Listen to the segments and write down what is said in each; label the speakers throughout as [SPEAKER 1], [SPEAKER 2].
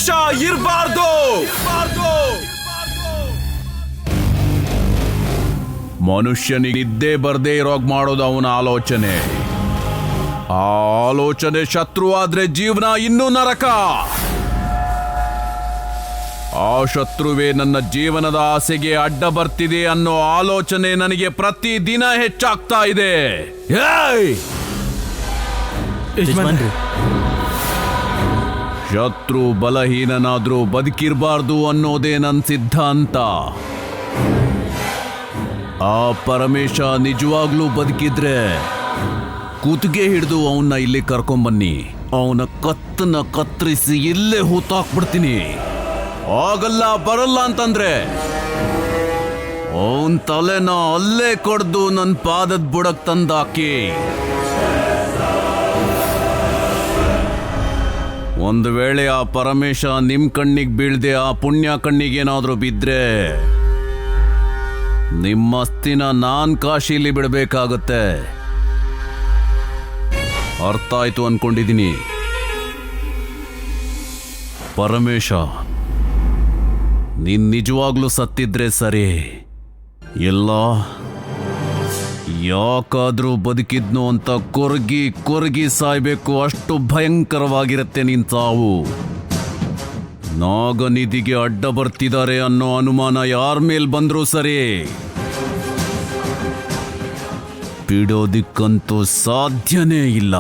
[SPEAKER 1] ದ್ವೇಷ ಇರಬಾರ್ದು. ಮನುಷ್ಯನಿಗೆ ಇದ್ದೇ ಬರ್ದೇ ಇರೋಗ್ ಮಾಡೋದು ಅವನ ಆಲೋಚನೆ. ಆ ಆಲೋಚನೆ ಶತ್ರು ಆದ್ರೆ ಜೀವನ ಇನ್ನೂ ನರಕ. ಆ ಶತ್ರುವೇ ನನ್ನ ಜೀವನದ ಆಸೆಗೆ ಅಡ್ಡ ಬರ್ತಿದೆ ಅನ್ನೋ ಆಲೋಚನೆ ನನಗೆ ಪ್ರತಿದಿನ ಹೆಚ್ಚಾಗ್ತಾ ಇದೆ. ಶತ್ರು ಬಲಹೀನನಾದ್ರೂ ಬದುಕಿರಬಾರ್ದು ಅನ್ನೋದೇ ನನ್ನ ಸಿದ್ಧಾಂತ. ಆ ಪರಮೇಶ ನಿಜವಾಗ್ಲೂ ಬದುಕಿದ್ರೆ ಕೂತಿಗೆ ಹಿಡಿದು ಅವನ್ನ ಇಲ್ಲಿ ಕರ್ಕೊಂಬನ್ನಿ. ಅವನ ಕತ್ತನ್ನ ಕತ್ತರಿಸಿ ಇಲ್ಲೇ ಹೂತಾಕ್ಬಿಡ್ತೀನಿ. ಆಗಲ್ಲ ಬರಲ್ಲ ಅಂತಂದ್ರೆ ಅವನ್ ತಲೆನ ಅಲ್ಲೇ ಕೊಡ್ದು ನನ್ನ ಪಾದದ ಬುಡಕ್ ತಂದಾಕಿ. ಒಂದು ವೇಳೆ ಆ ಪರಮೇಶ ನಿಮ್ ಕಣ್ಣಿಗೆ ಬೀಳ್ದೆ ಆ ಪುಣ್ಯ ಕಣ್ಣಿಗೇನಾದ್ರೂ ಬಿದ್ರೆ ನಿಮ್ಮ ಅಸ್ತಿನ ನಾನ್ ಕಾಶಿಲಿ ಬಿಡಬೇಕಾಗತ್ತೆ. ಅರ್ಥ ಆಯ್ತು ಅನ್ಕೊಂಡಿದ್ದೀನಿ. ಪರಮೇಶ, ನೀನ್ ನಿಜವಾಗ್ಲೂ ಸತ್ತಿದ್ರೆ ಸರಿ, ಇಲ್ಲ ಯಾಕಾದ್ರೂ ಬದುಕಿದ್ನು ಅಂತ ಕೊರಗಿ ಕೊರಗಿ ಸಾಯ್ಬೇಕು. ಅಷ್ಟು ಭಯಂಕರವಾಗಿರುತ್ತೆ ನಿನ್ ಸಾವು. ನಾಗನಿಧಿಗೆ ಅಡ್ಡ ಬರ್ತಿದ್ದಾರೆ ಅನ್ನೋ ಅನುಮಾನ ಯಾರ ಮೇಲ್ ಬಂದ್ರೂ ಸರಿ, ಬಿಡೋದಿಕ್ಕಂತೂ ಸಾಧ್ಯನೇ ಇಲ್ಲ.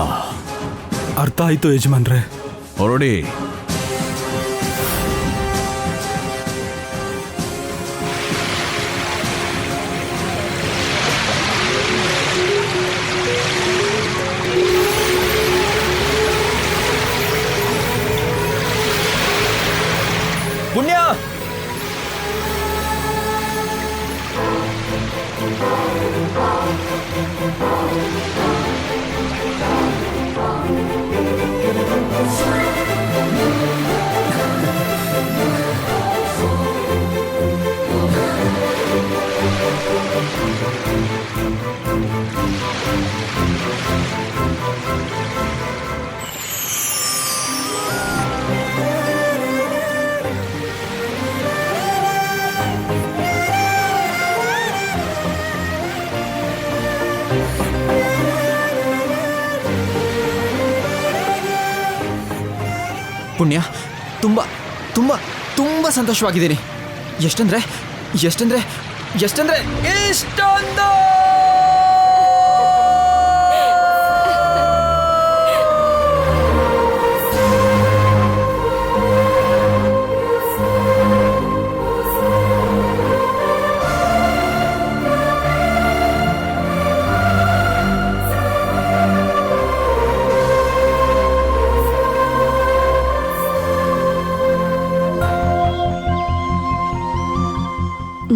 [SPEAKER 2] ಅರ್ಥ ಆಯ್ತು ಯಜಮಾನ್ರೆ.
[SPEAKER 1] ಹೊರಡಿ.
[SPEAKER 3] ಪುಣ್ಯ, ಪುಣ್ಯ, ತುಂಬ ತುಂಬ ತುಂಬ ಸಂತೋಷವಾಗಿದ್ದೀನಿ. ಎಷ್ಟಂದ್ರೆ ಎಷ್ಟಂದ್ರೆ ಎಷ್ಟಂದ್ರೆ ಇಷ್ಟೊಂದು.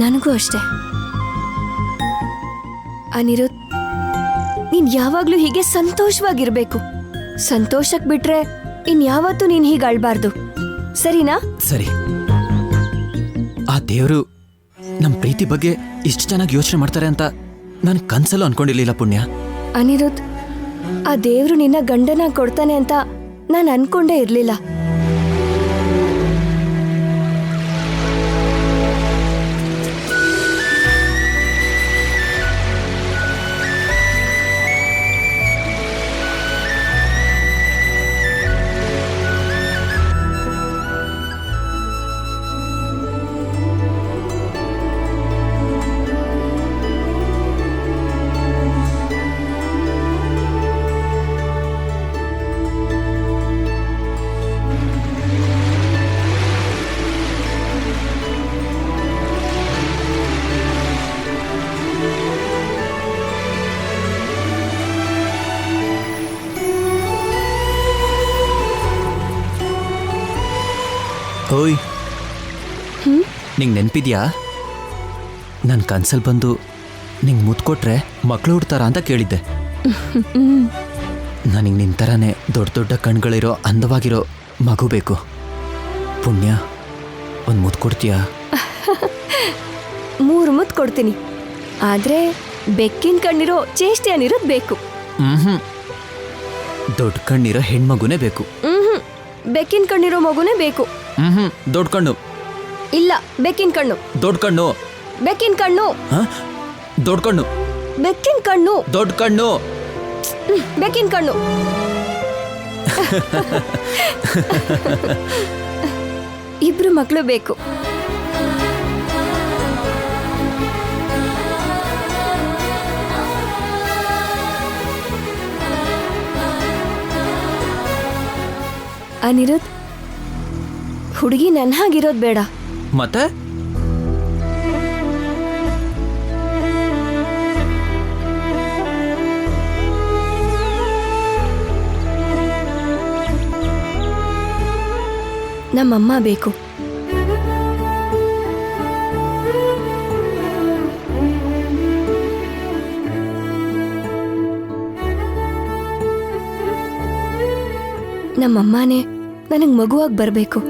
[SPEAKER 4] ನನಗೂ ಅಷ್ಟೇ. ಅನಿರುದ್ಧ್, ನೀನ್ ಯಾವಾಗ್ಲೂ ಹೀಗೆ ಸಂತೋಷವಾಗಿರ್ಬೇಕು. ಸಂತೋಷಕ್ ಬಿಟ್ರೆ ಇನ್ಯಾವತ್ತೂ ನೀನ್ ಹೀಗೆ ಅಳ್ಬಾರ್ದು, ಸರಿನಾ?
[SPEAKER 3] ಸರಿ. ಆ ದೇವರು ನಮ್ಮ ಪ್ರೀತಿ ಬಗ್ಗೆ ಇಷ್ಟು ಚೆನ್ನಾಗಿ ಯೋಚನೆ ಮಾಡ್ತಾರೆ ಅಂತ ನಾನು ಕನ್ಸಲ್ಲೂ ಅನ್ಕೊಂಡಿರ್ಲಿಲ್ಲ ಪುಣ್ಯ.
[SPEAKER 4] ಅನಿರುದ್ಧ್, ಆ ದೇವ್ರು ನಿನ್ನ ಗಂಡನ ಕೊಡ್ತಾನೆ ಅಂತ ನಾನು ಅನ್ಕೊಂಡೇ ಇರ್ಲಿಲ್ಲ.
[SPEAKER 3] ಓಯ್, ನಿಂಗೆ ನೆನಪಿದ್ಯಾ? ನನ್ನ ಕನ್ಸಲ್ಲಿ ಬಂದು ನಿಂಗೆ ಮುತ್ಕೊಟ್ರೆ ಮಕ್ಕಳು ಹುಡ್ತಾರ ಅಂತ ಕೇಳಿದ್ದೆ. ನನಗೆ ನಿನ್ನ ಥರನೇ ದೊಡ್ಡ ದೊಡ್ಡ ಕಣ್ಗಳಿರೋ ಅಂದವಾಗಿರೋ ಮಗು ಬೇಕು. ಪುಣ್ಯ, ಒಂದು ಮುತ್ತು ಕೊಡ್ತೀಯಾ?
[SPEAKER 4] 3 ಮುತ್ತು ಕೊಡ್ತೀನಿ, ಆದ್ರೆ ಬೆಕ್ಕಿನ ಕಣ್ಣಿರೋ ಚೇಷ್ಟೆ ಅನಿರೋದು ಬೇಕು.
[SPEAKER 3] ದೊಡ್ಡ ಕಣ್ಣಿರೋ ಹೆಣ್ಮಗುನೇ ಬೇಕು.
[SPEAKER 4] ಬೆಕ್ಕಿನ ಕಣ್ಣಿರೋ ಮಗುನೇ ಬೇಕು.
[SPEAKER 3] ದೊಡ್ಡ ಕಣ್ಣು.
[SPEAKER 4] ಇಲ್ಲ, ಬೆಕ್ಕಿನ ಕಣ್ಣು.
[SPEAKER 3] ದೊಡ್ಡ ಕಣ್ಣು.
[SPEAKER 4] ಬೆಕ್ಕಿನ ಕಣ್ಣು.
[SPEAKER 3] ದೊಡ್ಡ ಕಣ್ಣು.
[SPEAKER 4] ಬೆಕ್ಕಿನ ಕಣ್ಣು.
[SPEAKER 3] ದೊಡ್ಡ ಕಣ್ಣು.
[SPEAKER 4] ಬೆಕ್ಕಿನ ಕಣ್ಣು. ಇಬ್ರು ಮಕ್ಕಳು ಬೇಕು. ಅನಿರುದ್ಧ್, ಹುಡುಗಿ ನನ್ನ ಹಾಗಿರೋದು ಬೇಡ.
[SPEAKER 3] ಮತ್ತೆ
[SPEAKER 4] ನಮ್ಮಮ್ಮ ಬೇಕು. ನಮ್ಮಮ್ಮನೇ ನನಗೆ ಮಗುವಾಗಿ ಬರಬೇಕು.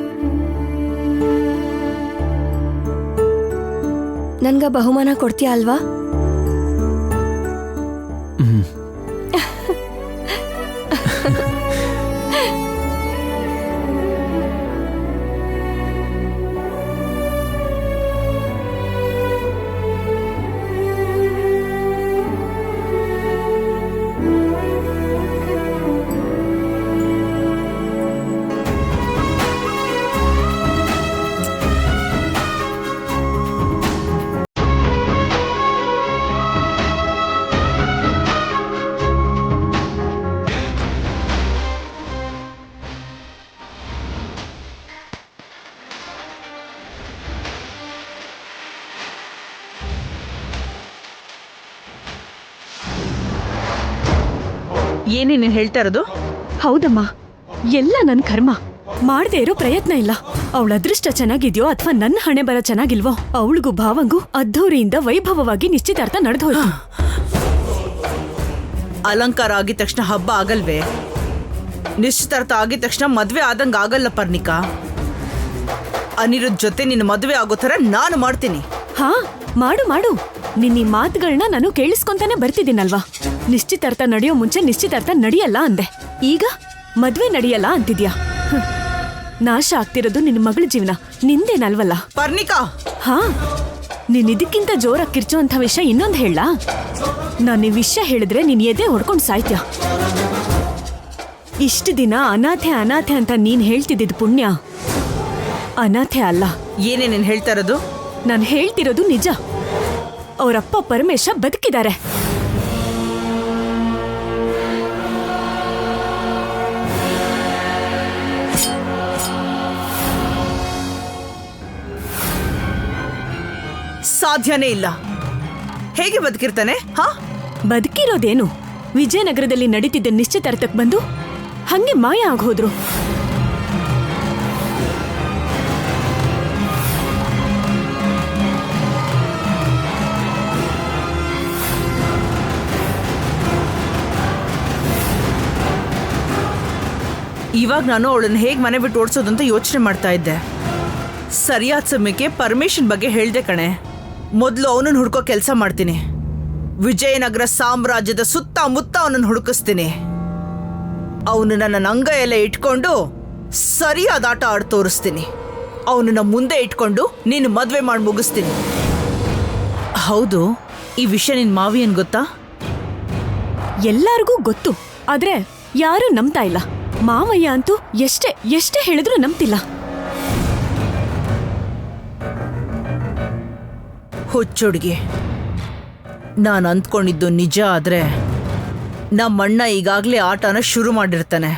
[SPEAKER 4] ನನ್ಗ ಬಹುಮಾನ ಕೊಡ್ತೀಯ ಅಲ್ವಾ?
[SPEAKER 5] ಏನೇನು ಹೇಳ್ತಾ ಇರೋದು?
[SPEAKER 6] ಹೌದಮ್ಮ, ಎಲ್ಲ ನನ್ನ ಕರ್ಮ. ಮಾಡದೇ ಇರೋ ಪ್ರಯತ್ನ ಇಲ್ಲ. ಅವಳ ಅದೃಷ್ಟ ಚೆನ್ನಾಗಿದ್ಯೋ ಅಥವಾ ನನ್ನ ಹಣೆ ಬರ ಚೆನ್ನಾಗಿಲ್ವೋ, ಅವಳಿಗೂ ಭಾವಂಗೂ ಅದ್ಧೂರಿಯಿಂದ ವೈಭವವಾಗಿ ನಿಶ್ಚಿತಾರ್ಥ ನಡೆದು ಹೋಯ್ತು.
[SPEAKER 5] ಅಲಂಕಾರ ಆಗಿದ ತಕ್ಷಣ ಹಬ್ಬ ಆಗಲ್ವೇ? ನಿಶ್ಚಿತಾರ್ಥ ಆಗಿದ ತಕ್ಷಣ ಮದ್ವೆ ಆದಂಗ ಆಗಲ್ಲ ಪರ್ಣಿಕಾ. ಅನಿರುದ್ಧ್ ಜೊತೆ ನಿನ್ನ ಮದುವೆ ಆಗೋ ಥರ ನಾನು ಮಾಡ್ತೀನಿ.
[SPEAKER 6] ಹಾ, ಮಾಡು ಮಾಡು. ನಿನ್ನ ಈ ಮಾತುಗಳನ್ನ ನಾನು ಕೇಳಿಸ್ಕೊಂತಾನೆ ಬರ್ತಿದ್ದೀನಲ್ವಾ. ನಿಶ್ಚಿತಾರ್ಥ ನಡೆಯೋ ಮುಂಚೆ ನಿಶ್ಚಿತಾರ್ಥ ನಡೆಯಲ್ಲ ಅಂದೆ, ಈಗ ಮದ್ವೆ ನಡೆಯಲ್ಲ ಅಂತಿದ್ಯಾ. ನಾಶ ಆಗ್ತಿರೋದು ನಿನ್ನ ಮಗಳ ಜೀವನ, ನಿಂದೇನಲ್ವಲ್ಲ.
[SPEAKER 5] ಪರ್ಣಿಕಾ,
[SPEAKER 6] ಹಾ, ನೀನ್ ಇದಕ್ಕಿಂತ ಜೋರಾಗಿ ಕಿರ್ಚೋ ಅಂತ ವಿಷಯ ಇನ್ನೊಂದು ಹೇಳ. ನಾನು ಈ ವಿಷಯ ಹೇಳಿದ್ರೆ ನೀನ್ ಎದೆ ಹೊಡ್ಕೊಂಡು ಸಾಯ್ತ್ಯಾ. ಇಷ್ಟು ದಿನ ಅನಾಥೆ ಅನಾಥೆ ಅಂತ ನೀನ್ ಹೇಳ್ತಿದ್ದಿದ್ ಪುಣ್ಯ ಅನಾಥೆ ಅಲ್ಲ.
[SPEAKER 5] ಏನೇನೇನು ಹೇಳ್ತಾ ಇರೋದು?
[SPEAKER 6] ನಾನು ಹೇಳ್ತಿರೋದು ನಿಜ. ಅವರಪ್ಪ ಪರಮೇಶ ಬದುಕಿದ್ದಾರೆ.
[SPEAKER 5] ಸಾಧ್ಯನೇ ಇಲ್ಲ. ಹೇಗೆ ಬದುಕಿರ್ತಾನೆ? ಹಾ,
[SPEAKER 6] ಬದುಕಿರೋದೇನು, ವಿಜಯನಗರದಲ್ಲಿ ನಡೀತಿದ್ದ ನಿಶ್ಚಿತಾರ್ಥಕ್ಕೆ ಬಂದು ಹಂಗೆ ಮಾಯ ಆಗೋದ್ರು.
[SPEAKER 5] ಇವಾಗ ನಾನು ಅವಳನ್ನ ಹೇಗೆ ಮನೆ ಬಿಟ್ಟು ಓಡಿಸೋದು ಅಂತ ಯೋಚನೆ ಮಾಡ್ತಾ ಇದ್ದೆ. ಸರಿಯಾದ ಸಮಯಕ್ಕೆ ಪರ್ಮಿಷನ್ ಬಗ್ಗೆ ಹೇಳ್ದೆ ಕಣೆ. ಮೊದಲು ಅವನನ್ನು ಹುಡ್ಕೋ ಕೆಲಸ ಮಾಡ್ತೀನಿ. ವಿಜಯನಗರ ಸಾಮ್ರಾಜ್ಯದ ಸುತ್ತಮುತ್ತ ಅವನನ್ನು ಹುಡುಕಿಸ್ತೀನಿ. ಅವನು ನನ್ನ ಅಂಗ ಎಲ್ಲ ಇಟ್ಕೊಂಡು ಸರಿಯಾದ ಆಟ ಆಡಿ ತೋರಿಸ್ತೀನಿ. ಅವನನ್ನ ಮುಂದೆ ಇಟ್ಕೊಂಡು ನೀನು ಮದುವೆ ಮಾಡಿ ಮುಗಿಸ್ತೀನಿ. ಹೌದು, ಈ ವಿಷಯ ನಿನ್ನ ಮಾವಿಯನ್ ಗೊತ್ತಾ?
[SPEAKER 6] ಎಲ್ಲಾರ್ಗೂ ಗೊತ್ತು, ಆದ್ರೆ ಯಾರೂ ನಂಬ್ತಾ ಇಲ್ಲ. ಮಾವಯ್ಯ ಅಂತೂ ಎಷ್ಟೇ ಹೇಳಿದ್ರು ನಂಬ್ತಿಲ್ಲ.
[SPEAKER 5] ಹುಚ್ಚುಡ್ಗಿ, ನಾನು ಅಂದ್ಕೊಂಡಿದ್ದು ನಿಜ ಆದ್ರೆ ನಮ್ಮಣ್ಣ ಈಗಾಗಲೇ ಆಟನ ಶುರು ಮಾಡಿರ್ತಾನೆ.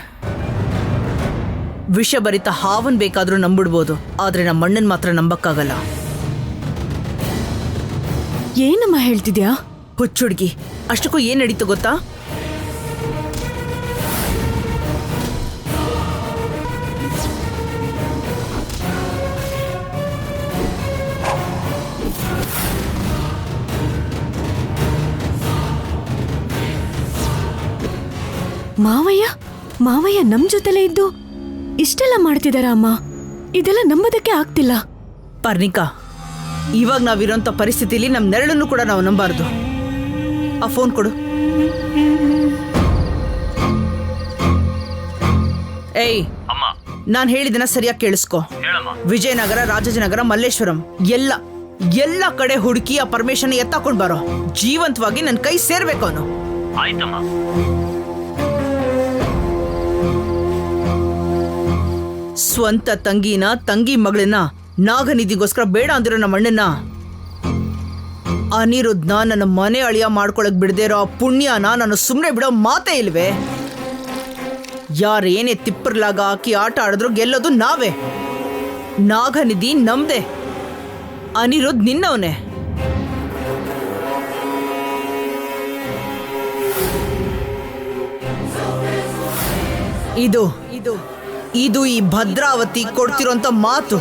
[SPEAKER 5] ವಿಷಭರಿತ ಹಾವನ್ ಬೇಕಾದ್ರೂ ನಂಬಿಡ್ಬೋದು, ಆದ್ರೆ ನಮ್ಮಣ್ಣನ್ ಮಾತ್ರ ನಂಬಕ್ಕಾಗಲ್ಲ.
[SPEAKER 6] ಏನಮ್ಮ ಹೇಳ್ತಿದ್ಯಾ?
[SPEAKER 5] ಹುಚ್ಚುಡ್ಗಿ, ಅಷ್ಟಕ್ಕೂ ಏನ್ ನಡೀತು ಗೊತ್ತಾ?
[SPEAKER 6] ಮಾವಯ್ಯ ನಮ್ ಜೊತೆಲೇ ಇದ್ದು ಇಷ್ಟೆಲ್ಲ ಮಾಡ್ತಿದಾರ ಅಮ್ಮ. ಇದೆಲ್ಲ ನಂಬೋದಕ್ಕೆ ಆಗ್ತಿಲ್ಲ.
[SPEAKER 5] ಪರ್ಣಿಕಾ, ಇವಾಗ ನಾವಿರೋಂಥ ಪರಿಸ್ಥಿತಿಲಿ ನಮ್ ನೆರಳನ್ನು ಕೂಡ ನಾವು ನಂಬಾರ್ದು. ಆ ಫೋನ್ ಕೊಡು. ಏಯ್, ನಾನು ಹೇಳಿದನ ಸರಿಯಾಗಿ ಕೇಳಿಸ್ಕೊ. ವಿಜಯನಗರ, ರಾಜಾಜಿನಗರ, ಮಲ್ಲೇಶ್ವರಂ ಎಲ್ಲ ಕಡೆ ಹುಡುಕಿ ಆ ಪರ್ಮಿಷನ್ ಎತ್ತಾಕೊಂಡ್ ಬರೋ. ಜೀವಂತವಾಗಿ ನನ್ನ ಕೈ ಸೇರ್ಬೇಕು ಅವನು. ಸ್ವಂತ ತಂಗಿ ಮಗಳನ್ನ ನಾಗನಿಧಿಗೋಸ್ಕರ ಬೇಡ ಅಂದಿರೋ ನಮ್ಮ ಅಣ್ಣನ ಅನಿರುದ್ಧನ ನನ್ನ ಮನೆ ಅಳಿಯ ಮಾಡ್ಕೊಳಕ್ ಬಿಡದೇ ಇರೋ ಪುಣ್ಯನ ನಾನು ಸುಮ್ಮನೆ ಬಿಡೋ ಮಾತೇ ಇಲ್ವೇ. ಯಾರೇನೇ ತಿಪ್ಪರ್ಲಾಗ ಹಾಕಿ ಆಟ ಆಡಿದ್ರು ಗೆಲ್ಲೋದು ನಾವೇ. ನಾಗನಿಧಿ ನಮ್ದೆ, ಅನಿರುದ್ಧ್ ನಿನ್ನವನೇ. ಇದು ಇದು ಇದು ಈ ಭದ್ರಾವತಿ ಕೊಡ್ತಿರೋಂತ ಮಾತು.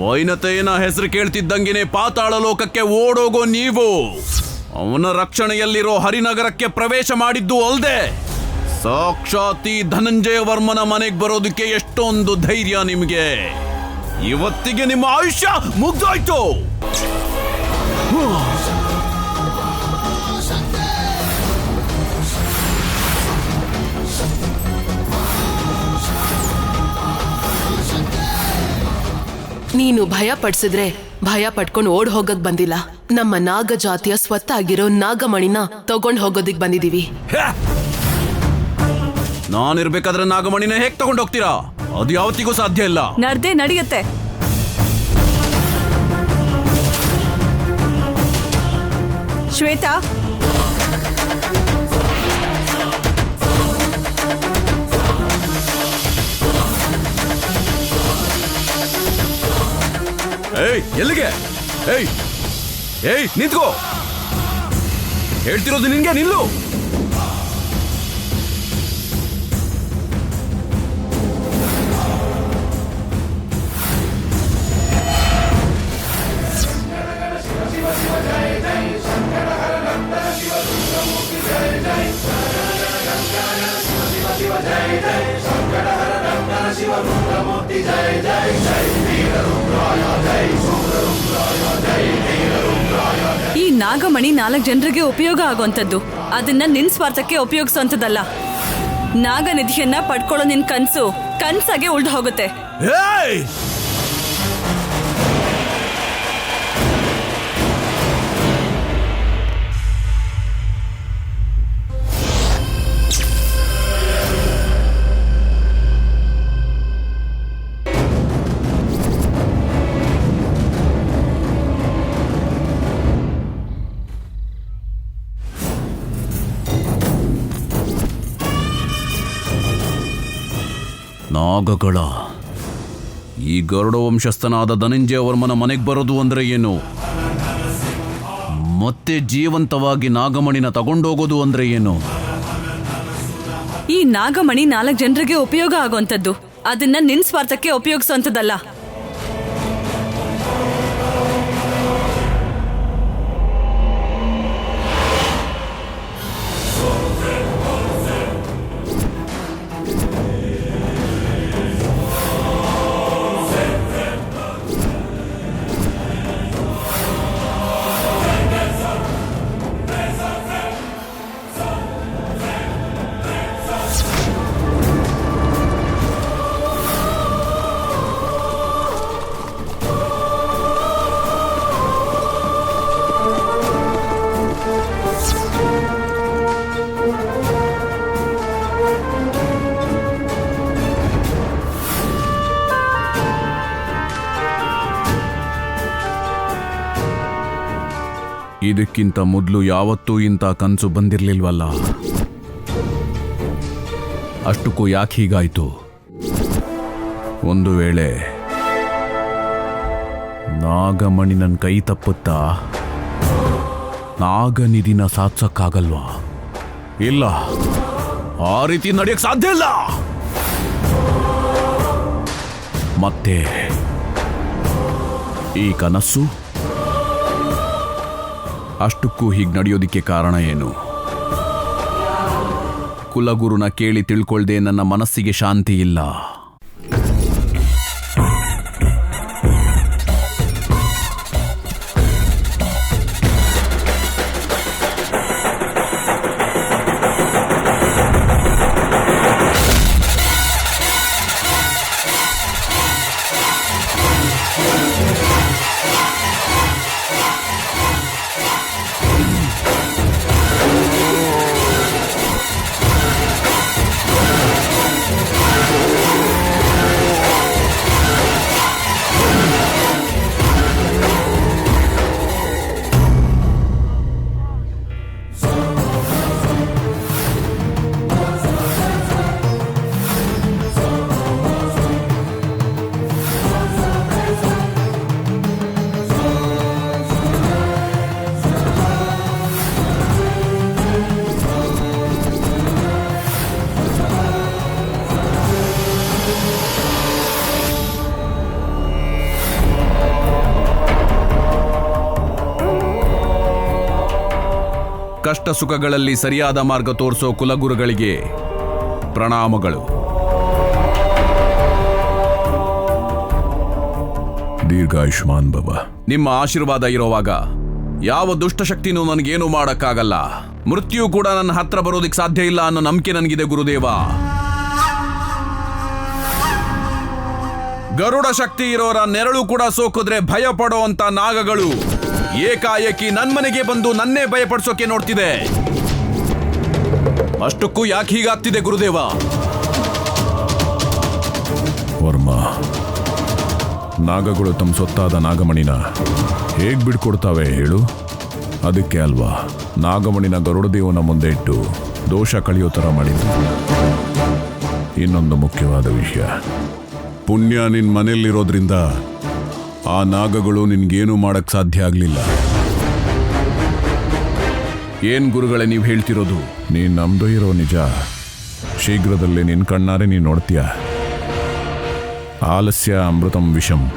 [SPEAKER 1] ವೈನತೆಯನ ಹೆಸರು ಕೇಳ್ತಿದ್ದಂಗೆನೆ ಪಾತಾಳ ಲೋಕಕ್ಕೆ ಓಡೋಗೋ ನೀವು. ಅವನ ರಕ್ಷಣೆಯಲ್ಲಿರೋ ಹರಿನಗರಕ್ಕೆ ಪ್ರವೇಶ ಮಾಡಿದ್ದು ಅಲ್ದೆ ಸಾಕ್ಷಾತ್ ಈ ಧನಂಜಯ ವರ್ಮನ ಮನೆಗೆ ಬರೋದಕ್ಕೆ ಎಷ್ಟೊಂದು ಧೈರ್ಯ ನಿಮ್ಗೆ. ಇವತ್ತಿಗೆ ನಿಮ್ಮ ಆಯುಷ್ಯ ಮುಗ್ದೋಯ್ತು.
[SPEAKER 7] ನೀನು ಭಯ ಪಡಿಸಿದ್ರೆ ಭಯ ಪಟ್ಕೊಂಡು ಓಡ್ ಹೋಗಕ್ ಬಂದಿಲ್ಲ. ನಮ್ಮ ನಾಗ ಜಾತಿಯ ಸ್ವತ್ತಾಗಿರೋ ನಾಗಮಣಿನ ತಗೊಂಡ್ ಹೋಗೋದಿಕ್ ಬಂದಿದೀವಿ.
[SPEAKER 1] ನಾನಿರ್ಬೇಕಾದ್ರೆ ನಾಗಮಣಿನ ಹೇಗ್ ತಗೊಂಡೋಗ್ತೀರಾ? ಅದು ಯಾವತ್ತಿಗೂ ಸಾಧ್ಯ ಇಲ್ಲ.
[SPEAKER 6] ನಡ್ದೇ ನಡೆಯುತ್ತೆ. ಶ್ವೇತಾ,
[SPEAKER 1] ಏಯ್ ಎಲ್ಲಿಗೆ? ಏಯ್ ಏಯ್ ನಿಂತ್ಕೋ, ಹೇಳ್ತಿರೋದು ನಿನ್ಗೆ, ನಿಲ್ಲು.
[SPEAKER 6] ಈ ನಾಗಮಣಿ 4 ಜನರಿಗೆ ಉಪಯೋಗ ಆಗುವಂಥದ್ದು, ಅದನ್ನ ನಿನ್ ಸ್ವಾರ್ಥಕ್ಕೆ ಉಪಯೋಗಿಸುವಂಥದ್ದಲ್ಲ. ನಾಗನಿಧಿಯನ್ನ ಪಡ್ಕೊಳ್ಳೋ ನಿನ್ ಕನ್ಸಾಗೆ ಉಳ್ದು ಹೋಗುತ್ತೆ.
[SPEAKER 1] ಏಯ್ ನಾಗಗಳ ಈ ಗರುಡ ವಂಶಸ್ಥನಾದ ಧನಂಜಯ ವರ್ಮನ ಮನೆಗೆ ಬರೋದು ಅಂದ್ರೆ ಏನು? ಮತ್ತೆ ಜೀವಂತವಾಗಿ ನಾಗಮಣಿನ ತಗೊಂಡೋಗೋದು ಅಂದ್ರೆ ಏನು?
[SPEAKER 6] ಈ ನಾಗಮಣಿ 4 ಜನರಿಗೆ ಉಪಯೋಗ ಆಗುವಂಥದ್ದು, ಅದನ್ನ ನಿನ್ ಸ್ವಾರ್ಥಕ್ಕೆ ಉಪಯೋಗಿಸುವಂಥದ್ದಲ್ಲ.
[SPEAKER 1] ಇದಕ್ಕಿಂತ ಮೊದಲು ಯಾವತ್ತೂ ಇಂಥ ಕನಸು ಬಂದಿರಲಿಲ್ವಲ್ಲ. ಅಷ್ಟಕ್ಕೂ ಯಾಕೆ ಹೀಗಾಯ್ತು? ಒಂದು ವೇಳೆ ನಾಗಮಣಿ ನನ್ನ ಕೈ ತಪ್ಪುತ್ತಾ ನಾಗನಿಧಿನ ಸಾಧಿಸಕ್ಕಾಗಲ್ವಾ? ಇಲ್ಲ, ಆ ರೀತಿ ನಡೆಯಕ್ಕೆ ಸಾಧ್ಯ ಇಲ್ಲ. ಮತ್ತೆ ಈ ಕನಸು ಅಷ್ಟಕ್ಕೂ ಹೀಗೆ ನಡೆಯೋದಿಕ್ಕೆ ಕಾರಣ ಏನು? ಕುಲಗುರುನ ಕೇಳಿ ತಿಳ್ಕೊಳ್ದೆ ನನ್ನ ಮನಸ್ಸಿಗೆ ಶಾಂತಿ ಇಲ್ಲ. ಕಷ್ಟ ಸುಖಗಳಲ್ಲಿ ಸರಿಯಾದ ಮಾರ್ಗ ತೋರಿಸೋ ಕುಲಗುರುಗಳಿಗೆ ಪ್ರಣಾಮಗಳು. ದೀರ್ಘಾಯುಷ್ಮಾನ್ ಭವ. ನಿಮ್ಮ ಆಶೀರ್ವಾದ ಇರೋವಾಗ ಯಾವ ದುಷ್ಟಶಕ್ತಿನೂ ನನಗೇನು ಮಾಡಕ್ಕಾಗಲ್ಲ. ಮೃತ್ಯು ಕೂಡ ನನ್ನ ಹತ್ರ ಬರೋದಿಕ್ ಸಾಧ್ಯ ಇಲ್ಲ ಅನ್ನೋ ನಂಬಿಕೆ ನನಗಿದೆ ಗುರುದೇವ. ಗರುಡ ಶಕ್ತಿ ಇರೋರ ನೆರಳು ಕೂಡ ಸೋಕಿದ್ರೆ ಭಯ ಪಡೋ ಅಂತ ನಾಗಗಳು ಏಕಾಏಕಿ ನನ್ಮನೆಗೆ ಬಂದು ನನ್ನೇ ಭಯಪಡಿಸೋಕೆ ನೋಡ್ತಿದೆ. ಅಷ್ಟಕ್ಕೂ ಯಾಕೆ ಹೀಗಾಗ್ತಿದೆ ಗುರುದೇವ? ವರ್ಮ, ನಾಗಗಳು ತಮ್ಮ ಸೊತ್ತಾದ ನಾಗಮಣಿನ ಹೇಗ್ ಬಿಡ್ಕೊಡ್ತಾವೆ ಹೇಳು? ಅದಕ್ಕೆ ಅಲ್ವಾ ನಾಗಮಣಿನ ಗರುಡದೇವನ ಮುಂದೆ ಇಟ್ಟು ದೋಷ ಕಳೆಯೋ ಥರ ಮಾಡಿದ್ದು. ಇನ್ನೊಂದು ಮುಖ್ಯವಾದ ವಿಷಯ, ಪುಣ್ಯ ನಿನ್ ಮನೆಯಲ್ಲಿರೋದ್ರಿಂದ ಆ ನಾಗಗಳು ನಿನ್ಗೇನು ಮಾಡಕ್ ಸಾಧ್ಯ ಆಗ್ಲಿಲ್ಲ. ಏನ್ ಗುರುಗಳೇ ನೀವು ಹೇಳ್ತಿರೋದು? ನೀನ್ ನಮ್ದು ಇರೋ ನಿಜ ಶೀಘ್ರದಲ್ಲೇ ನಿನ್ ಕಣ್ಣಾರೆ ನೀನ್ ನೋಡ್ತೀಯ. ಆಲಸ್ಯ ಅಮೃತಂ ವಿಷಂ.